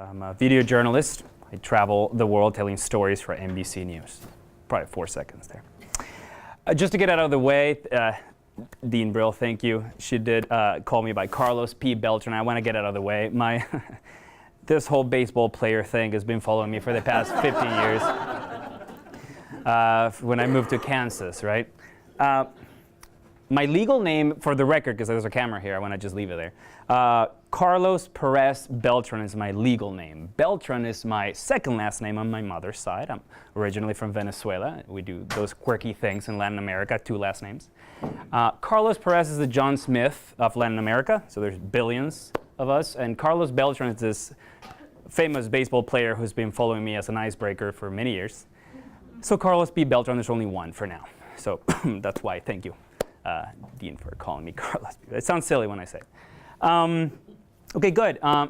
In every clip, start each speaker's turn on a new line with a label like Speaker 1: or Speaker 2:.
Speaker 1: I'm a video journalist. I travel the world telling stories for NBC News. Probably 4 seconds there. Just to get out of the way, Dean Brill, thank you. She did call me by Carlos P. Beltran. I want to get out of the way. This whole baseball player thing has been following me for the past 15 years. When I moved to Kansas, right? My legal name, for the record, because there's a camera here, I want to just leave it there. Carlos Perez Beltran is my legal name. Beltran is my second last name on my mother's side. I'm originally from Venezuela. We do those quirky things in Latin America, 2 last names. Carlos Perez is the John Smith of Latin America, so there's billions of us. And Carlos Beltran is this famous baseball player who's been following me as an icebreaker for many years. So Carlos P. Beltran, there's only one for now. So that's why, thank you, Dean, for calling me Carlos. It sounds silly when I say it. Okay, good. I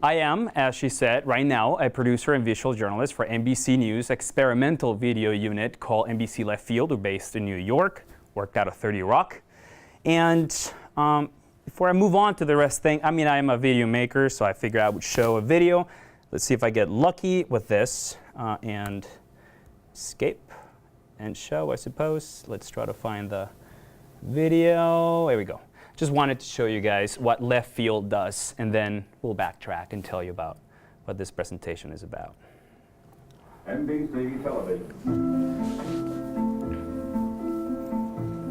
Speaker 1: am, as she said, right now a producer and visual journalist for NBC News' experimental video unit called NBC Left Field. We're based in New York, worked out of 30 Rock. And before I move on to the rest thing, I am a video maker, so I figured I would show a video. Let's see if I get lucky with this and escape and show, I suppose. Let's try to find the video. There we go. Just wanted to show you guys what Left Field does, and then we'll backtrack and tell you about what this presentation is about.
Speaker 2: NBC Television.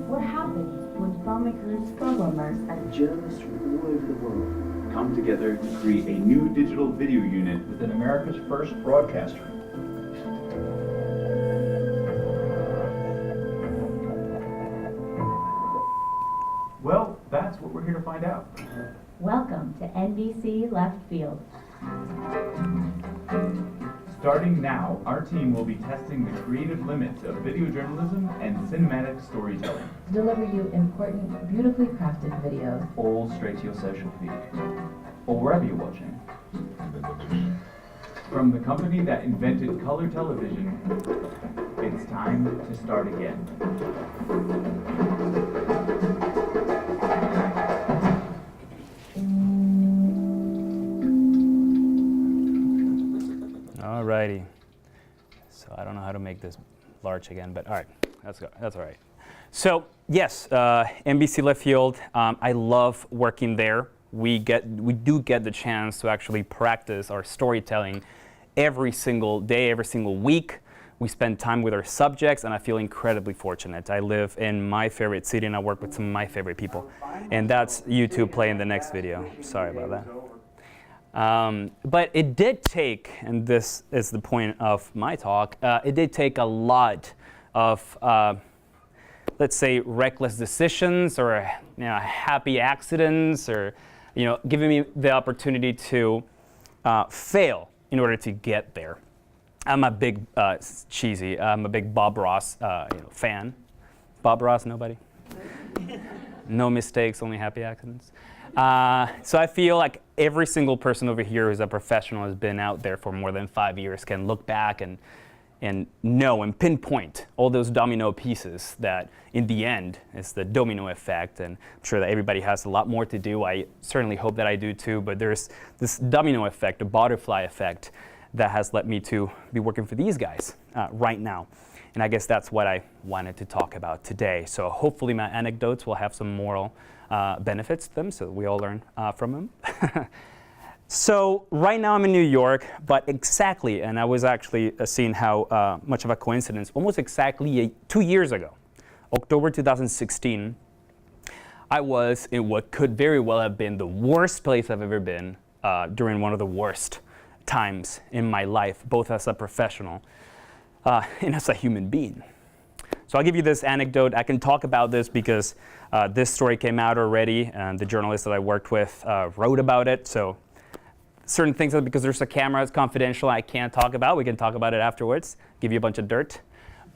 Speaker 3: What happens when filmmakers, filmmakers, and journalists from all over the world
Speaker 2: Come together to create a new digital video unit within America's first broadcaster. Well, that's what we're here to find out.
Speaker 3: Welcome to NBC Left Field.
Speaker 2: Starting now, our team will be testing the creative limits of video journalism and cinematic storytelling.
Speaker 3: To deliver you important, beautifully crafted videos.
Speaker 2: All straight to your social feed, or wherever you're watching. From the company that invented color television, it's time to start again.
Speaker 1: Alrighty. So I don't know how to make this large again, but all right, that's all right. So yes, NBC Left Field. I love working there. We do get the chance to actually practice our storytelling every single day, every single week. We spend time with our subjects, and I feel incredibly fortunate. I live in my favorite city, and I work with some of my favorite people. And that's you two playing the next video. Sorry about that. But it did take, and this is the point of my talk, it did take a lot of, let's say, reckless decisions or happy accidents, or giving me the opportunity to fail in order to get there. I'm a big cheesy. I'm a big Bob Ross fan. Bob Ross, nobody? No mistakes, only happy accidents. So I feel like every single person over here who's a professional, has been out there for more than 5 years, can look back and know and pinpoint all those domino pieces that in the end is the domino effect. And I'm sure that everybody has a lot more to do. I certainly hope that I do too, but there's this domino effect, a butterfly effect, that has led me to be working for these guys right now. And I guess that's what I wanted to talk about today. So hopefully my anecdotes will have some moral benefits to them, so we all learn from them. So right now I'm in New York, but exactly, and I was actually seeing how much of a coincidence, almost exactly 2 years ago, October 2016, I was in what could very well have been the worst place I've ever been during one of the worst times in my life, both as a professional and as a human being. So I'll give you this anecdote. I can talk about this because this story came out already, and the journalist that I worked with wrote about it. So certain things, because there's a camera, it's confidential, I can't talk about. We can talk about it afterwards, give you a bunch of dirt.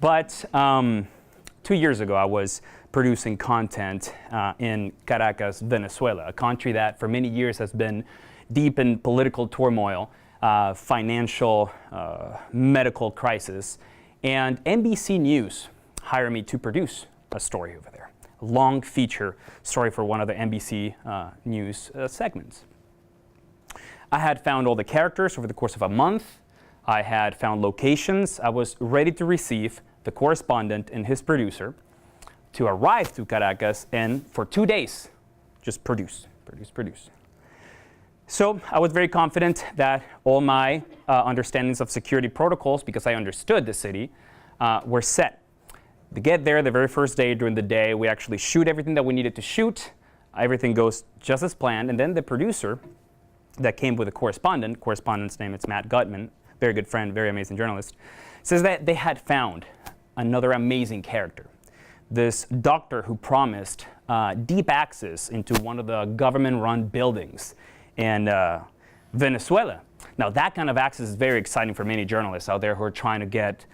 Speaker 1: But 2 years ago, I was producing content in Caracas, Venezuela, a country that for many years has been deep in political turmoil, financial, medical crisis. And NBC News hired me to produce a story over there, a long feature story for one of the NBC News segments. I had found all the characters over the course of a month. I had found locations. I was ready to receive the correspondent and his producer to arrive to Caracas and for 2 days, just produce. So I was very confident that all my understandings of security protocols, because I understood the city, were set. To get there the very first day during the day, we actually shoot everything that we needed to shoot. Everything goes just as planned. And then the producer that came with the correspondent's name is Matt Gutman, very good friend, very amazing journalist, says that they had found another amazing character. This doctor who promised deep access into one of the government-run buildings in Venezuela. Now, that kind of access is very exciting for many journalists out there who are trying to get,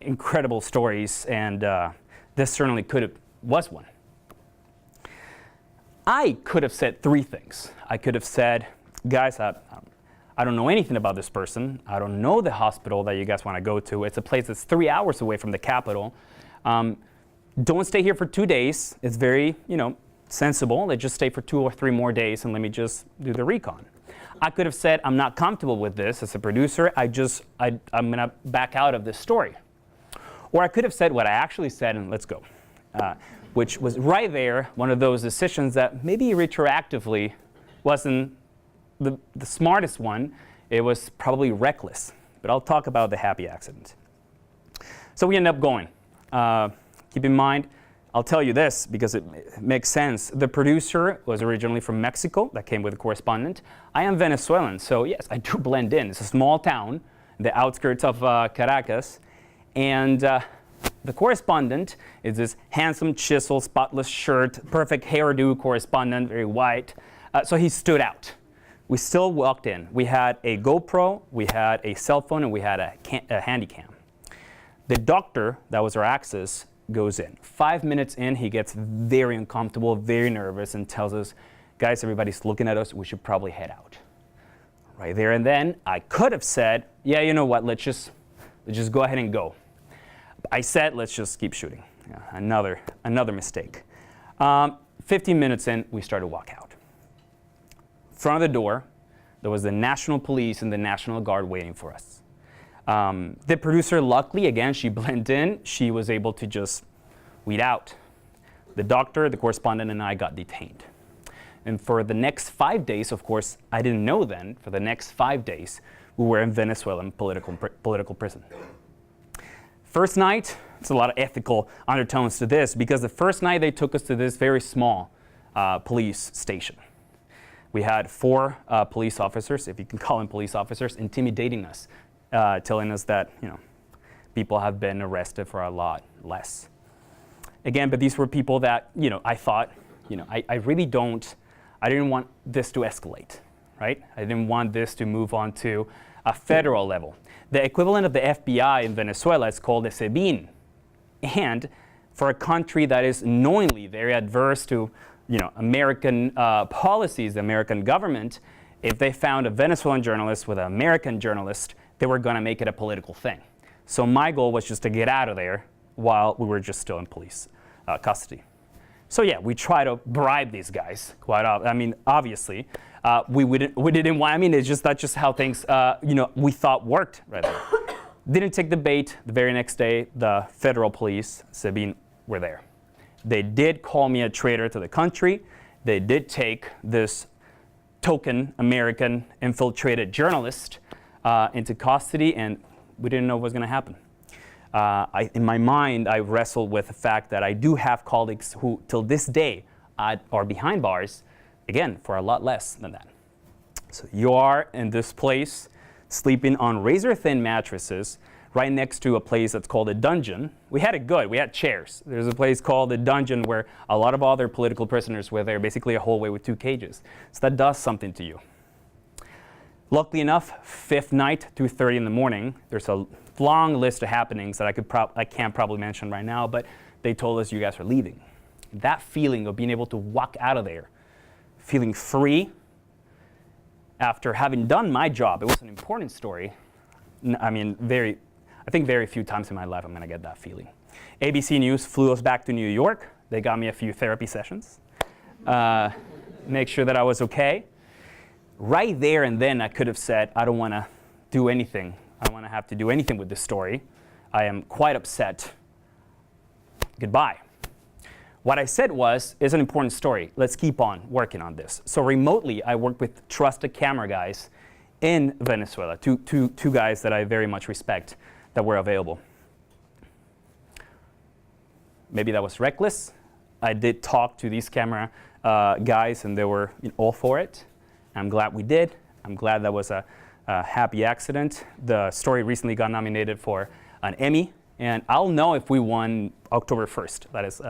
Speaker 1: incredible stories, and this certainly was one. I could have said 3 things. I could have said, guys, I don't know anything about this person. I don't know the hospital that you guys want to go to. It's a place that's 3 hours away from the capital. Don't stay here for 2 days. It's very, sensible. Let's just stay for 2 or 3 more days and let me just do the recon. I could have said, I'm not comfortable with this as a producer. I'm going to back out of this story. Or I could have said what I actually said and let's go, which was right there, one of those decisions that maybe retroactively wasn't the smartest one. It was probably reckless. But I'll talk about the happy accident. So we end up going. Keep in mind, I'll tell you this because it makes sense. The producer was originally from Mexico. That came with a correspondent. I am Venezuelan, so yes, I do blend in. It's a small town, the outskirts of Caracas. And the correspondent is this handsome, chiseled, spotless shirt, perfect hairdo correspondent, very white. So he stood out. We still walked in. We had a GoPro, we had a cell phone, and we had a handy cam. The doctor, that was our access, goes in. 5 minutes in, he gets very uncomfortable, very nervous, and tells us, guys, everybody's looking at us, we should probably head out. Right there and then, I could have said, yeah, you know what, let's just go ahead and go. I said, let's just keep shooting. Yeah, another mistake. 15 minutes in, we started to walk out. In front of the door, there was the National Police and the National Guard waiting for us. The producer, luckily, again, she blended in. She was able to just weed out. The doctor, the correspondent, and I got detained. And for the next 5 days, of course, I didn't know then, for the next 5 days, we were in Venezuelan political prison. First night, it's a lot of ethical undertones to this, because the first night they took us to this very small police station. We had 4 police officers, if you can call them police officers, intimidating us. Telling us that people have been arrested for a lot less. Again, but these were people that I thought I didn't want this to escalate, right? I didn't want this to move on to a federal level. The equivalent of the FBI in Venezuela is called the SEBIN, and for a country that is knowingly very adverse to American policies, the American government, if they found a Venezuelan journalist with an American journalist, they were going to make it a political thing. So my goal was just to get out of there while we were just still in police custody. So yeah, we try to bribe these guys. Obviously, we didn't want. That's just how things we thought worked right there. Didn't take the bait. The very next day, the federal police, SEBIN, were there. They did call me a traitor to the country. They did take this token American infiltrated journalist into custody, and we didn't know what was going to happen. In my mind, I wrestled with the fact that I do have colleagues who, till this day, are behind bars, again, for a lot less than that. So you are in this place, sleeping on razor-thin mattresses, right next to a place that's called a dungeon. We had it good. We had chairs. There's a place called the dungeon where a lot of other political prisoners were there, basically a hallway with 2 cages. So that does something to you. Luckily enough, 5th night, 2:30 in the morning, there's a long list of happenings that I can't probably mention right now, but they told us you guys are leaving. That feeling of being able to walk out of there, feeling free after having done my job, it was an important story. I think very few times in my life I'm going to get that feeling. ABC News flew us back to New York. They got me a few therapy sessions, make sure that I was okay. right there and then I could have said, I don't want to do anything. I don't want to have to do anything with this story. I am quite upset. Goodbye. What I said was, it's an important story. Let's keep on working on this. So remotely, I worked with trusted camera guys in Venezuela, two guys that I very much respect that were available. Maybe that was reckless. I did talk to these camera guys, and they were all for it. I'm glad we did. I'm glad that was a happy accident. The story recently got nominated for an Emmy, and I'll know if we won October 1st. That is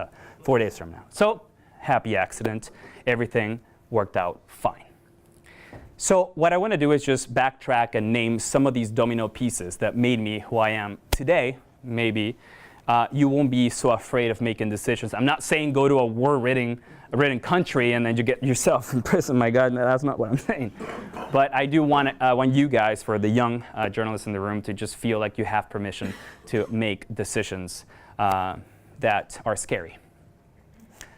Speaker 1: 4 days from now. So, happy accident. Everything worked out fine. So what I want to do is just backtrack and name some of these domino pieces that made me who I am today. Maybe you won't be so afraid of making decisions. I'm not saying go to a war-ridden country and then you get yourself in prison. My God, no, that's not what I'm saying. But I do want you guys, for the young journalists in the room, to just feel like you have permission to make decisions that are scary.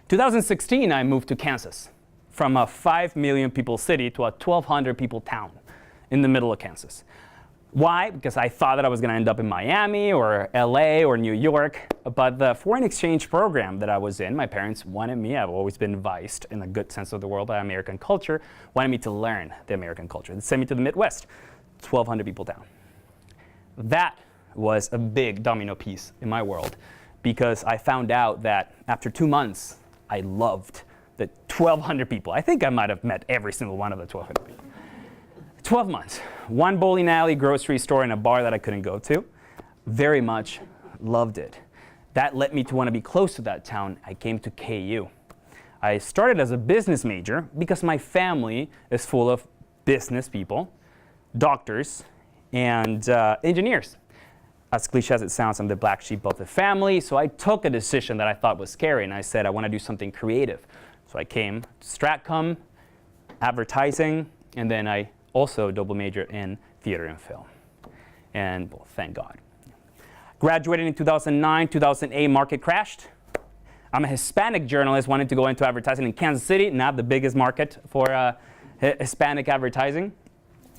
Speaker 1: 2016, I moved to Kansas, from a 5 million people city to a 1,200 people town in the middle of Kansas. Why? Because I thought that I was going to end up in Miami or LA or New York. But the foreign exchange program that I was in, my parents wanted me, I've always been advised in a good sense of the world by American culture, wanted me to learn the American culture. They sent me to the Midwest, 1,200 people down. That was a big domino piece in my world, because I found out that after 2 months, I loved the 1,200 people. I think I might have met every single one of the 1,200 people. 12 months, one bowling alley, grocery store, and a bar that I couldn't go to. Very much loved it. That led me to want to be close to that town. I came to KU. I started as a business major because my family is full of business people, doctors, and engineers. As cliche as it sounds, I'm the black sheep of the family, so I took a decision that I thought was scary, and I said I want to do something creative. So I came to Stratcom, advertising, and then I also double major in theater and film. And well, thank God. Graduated in 2009, 2008, market crashed. I'm a Hispanic journalist, wanted to go into advertising in Kansas City, not the biggest market for Hispanic advertising.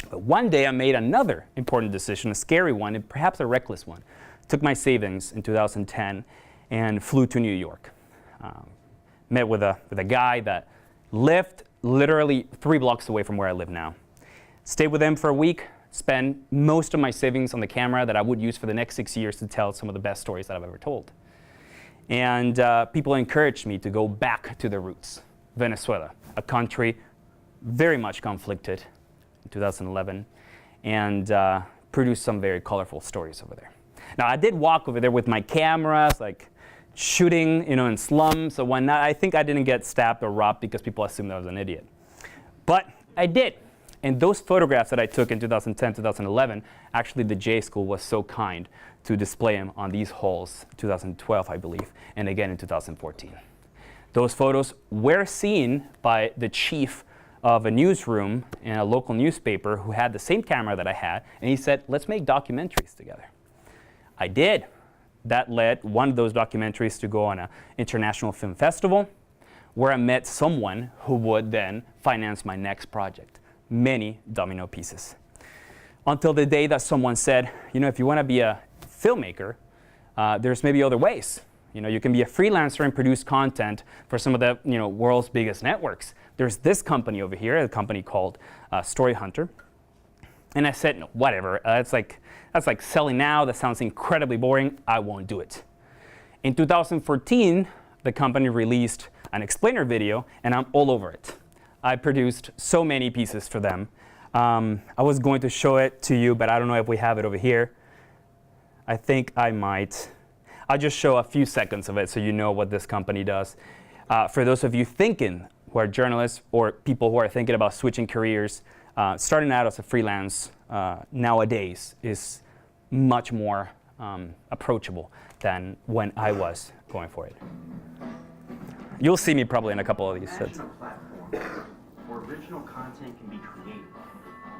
Speaker 1: But one day I made another important decision, a scary one, and perhaps a reckless one. Took my savings in 2010 and flew to New York. Met with a guy that lived literally 3 blocks away from where I live now. Stayed with him for a week, spent most of my savings on the camera that I would use for the next 6 years to tell some of the best stories that I've ever told. And people encouraged me to go back to the roots. Venezuela, a country very much conflicted in 2011, and produced some very colorful stories over there. Now, I did walk over there with my cameras, like shooting, in slums or whatnot. I think I didn't get stabbed or robbed because people assumed I was an idiot. But I did. And those photographs that I took in 2010, 2011, actually the J School was so kind to display them on these halls, 2012, I believe, and again in 2014. Those photos were seen by the chief of a newsroom in a local newspaper who had the same camera that I had, and he said, let's make documentaries together. I did. That led one of those documentaries to go on an international film festival, where I met someone who would then finance my next project. Many domino pieces. Until the day that someone said, if you want to be a filmmaker, there's maybe other ways. You can be a freelancer and produce content for some of the world's biggest networks. There's this company over here, a company called Story Hunter. And I said, no, whatever. That's like selling now. That sounds incredibly boring. I won't do it. In 2014, the company released an explainer video, and I'm all over it. I produced so many pieces for them. I was going to show it to you, but I don't know if we have it over here. I think I might. I'll just show a few seconds of it so you know what this company does. For those of you thinking who are journalists or people who are thinking about switching careers, starting out as a freelance nowadays is much more approachable than when I was going for it. You'll see me probably in a couple of these sets.
Speaker 4: Where original content can be created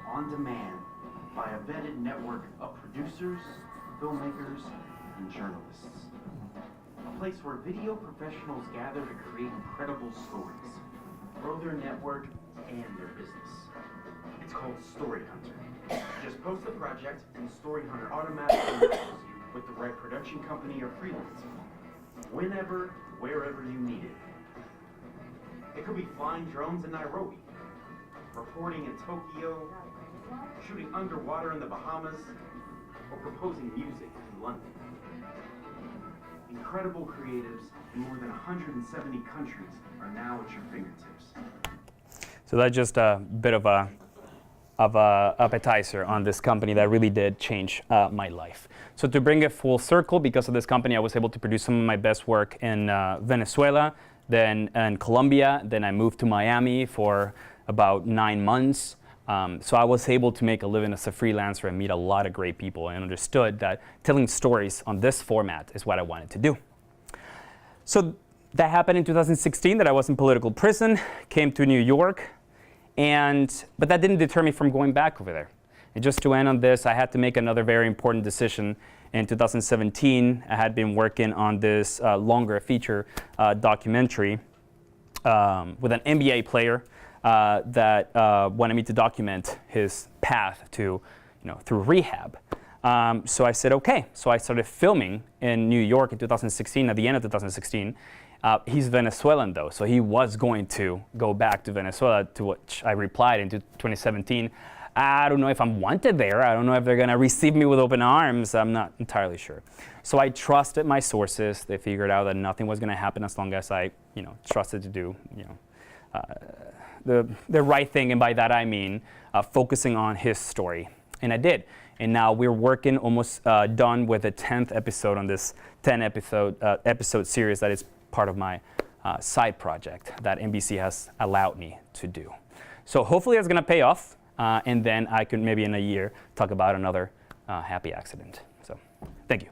Speaker 4: on demand by a vetted network of producers, filmmakers, and journalists. A place where video professionals gather to create incredible stories, grow their network and their business. It's called Story Hunter. Just post the project and Story Hunter automatically matches you with the right production company or freelancer. Whenever, wherever you need it. It could be flying drones in Nairobi, reporting in Tokyo, shooting underwater in the Bahamas, or composing music in London. Incredible creatives in more than 170 countries are now at your fingertips.
Speaker 1: So that's just a bit of a appetizer on this company that really did change my life. So to bring it full circle, because of this company, I was able to produce some of my best work in Venezuela, then in Colombia, then I moved to Miami for about 9 months. So I was able to make a living as a freelancer and meet a lot of great people, and understood that telling stories on this format is what I wanted to do. So that happened in 2016, that I was in political prison, came to New York, but that didn't deter me from going back over there. And just to end on this, I had to make another very important decision. In 2017, I had been working on this longer feature documentary with an NBA player that wanted me to document his path to, through rehab. So I said, okay. So I started filming in New York in 2016, at the end of 2016. He's Venezuelan, though, so he was going to go back to Venezuela, to which I replied in 2017, I don't know if I'm wanted there. I don't know if they're going to receive me with open arms. I'm not entirely sure. So I trusted my sources. They figured out that nothing was going to happen as long as I, trusted to do, the right thing. And by that I mean focusing on his story. And I did. And now we're working almost done with the 10th episode on this 10 episode series that is part of my side project that NBC has allowed me to do. So hopefully it's going to pay off. And then I could maybe in a year talk about another happy accident. So thank you.